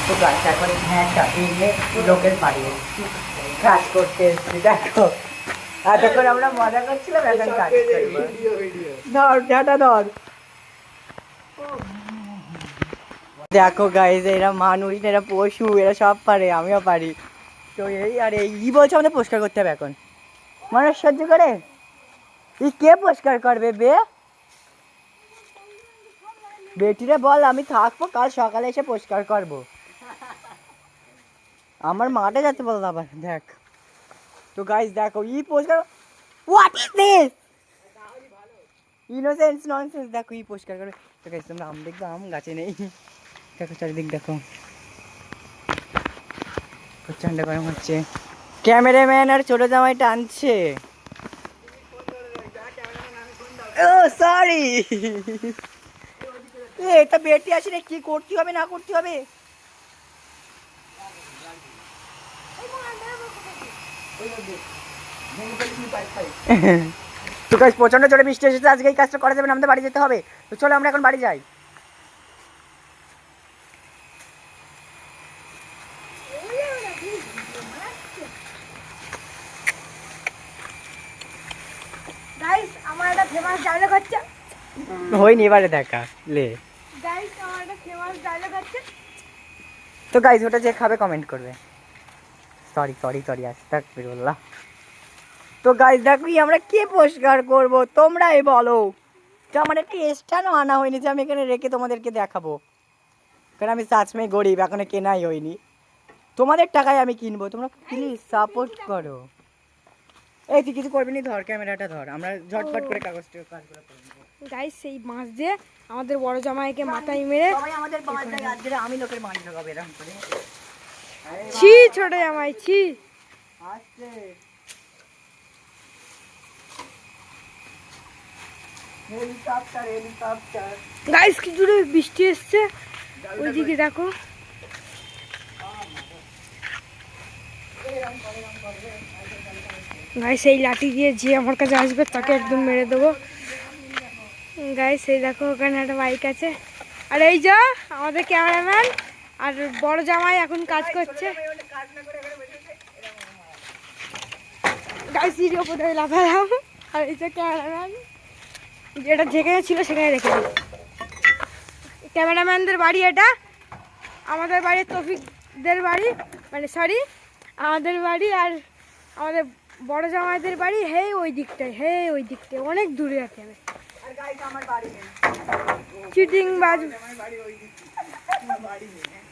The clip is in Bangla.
তো গাছ এখন হ্যাঁ চাপিয়ে লোকের বাড়ি কাজ করতে এসছি। দেখো এতক্ষণ আমরা মজা করছিলাম, এখন কাজ করবো। ধর ঝাঁটা ধর। দেখো গাইজ, এরা মানুষ, এরা পশু, এরা সব পারে, আমিও পারি। তো এই আর এই বলছে আমাদের পরিষ্কার করতে হবে এখন। মানুষ সহ্য করে কে পরিষ্কার করবে বে? বেটিরে বল আমি থাকবো, কাল সকালে এসে পরিষ্কার করবো। আমার মাঠে যেতে বল আবার। দেখ তো গাইজ, দেখো পরিষ্কার, what is this innocence nonsense. দেখো পরিষ্কার করে। তো গাইজ তোমরা আম দেখবে, আম গাছে নেই। দেখো চারিদিক দেখো, প্রচন্ড গরম হচ্ছে। ক্যামেরাম্যান আর ছোট জামাই টানছে। ও সরি, এটা বেটি আসলে কি করতে হবে না করতে হবে। তো গাইস প্রচন্ড জোরে বৃষ্টি এসেছে, আজকে এই কাজটা করা যাবে না, আমাদের বাড়ি যেতে হবে। তো চলো আমরা এখন বাড়ি যাই। গাইস আমার একটা ফেমাস ডায়লগ হচ্ছে, হয়নি এবারে দেখা লে। গাইস আমার একটা ফেমাস ডায়লগ হচ্ছে। তো গাইস ওটা যে খাবে কমেন্ট করবে। সরি সরি সরি, আস্তাগফিরুল্লাহ। তো গাইস দেখো আমরা কে পরিষ্কার করবো তোমরাই বলো। তো আমার একটা স্ট্যান্ডও আনা হয়নি যে আমি এখানে রেখে তোমাদেরকে দেখাবো, কারণ আমি সাচমেই গরিব, এখনো কেনাই হয়নি। তোমাদের টাকায় আমি কিনবো, তোমরা প্লিজ সাপোর্ট করো। এই তুই কিছু করবি না, ধর ক্যামেরাটা ধর, আমরা ঝটপট করে কাগজটা কাজগুলো করে নেবো। গাইস সেই মাছ দিয়ে আমাদের বড় জামাইকে মাথায় মেরে, সবাই আমাদের বাঁশ দেয়, আজকে আমি লোকের মাছ লাগাবো এরকম করে। ছি ছোট জামাই ছি। আস্তে হেলিকপ্টার হেলিকপ্টার। গাইস কি জোরে বৃষ্টি এসছে, ওইদিকে দেখো। গাইস এই লাঠি দিয়ে যে আমার কাছে আসবে তাকে একদম মেরে দেবো। গাইস এই দেখো ওখানে একটা বাইক আছে, আর এই যে আমাদের ক্যামেরাম্যান আর বড় জামাই এখন কাজ করছে। গাইস এর উপরে লাফালাম, আর এই যে ক্যামেরাম্যান যেটা যেখানে ছিল সেখানে রেখে দিই। ক্যামেরাম্যানদের বাড়ি এটা, আমাদের বাড়ি তৌফিকদের বাড়ি, মানে সরি আমাদের বাড়ি, আর আমাদের বড় জামাইদের বাড়ি হে ওই দিকটায় অনেক দূরে আছে। আর গাইস আমার বাড়ি নেই, চিটিং বাজ। আমার বাড়ি ওই দিকে, আমার বাড়ি নেই।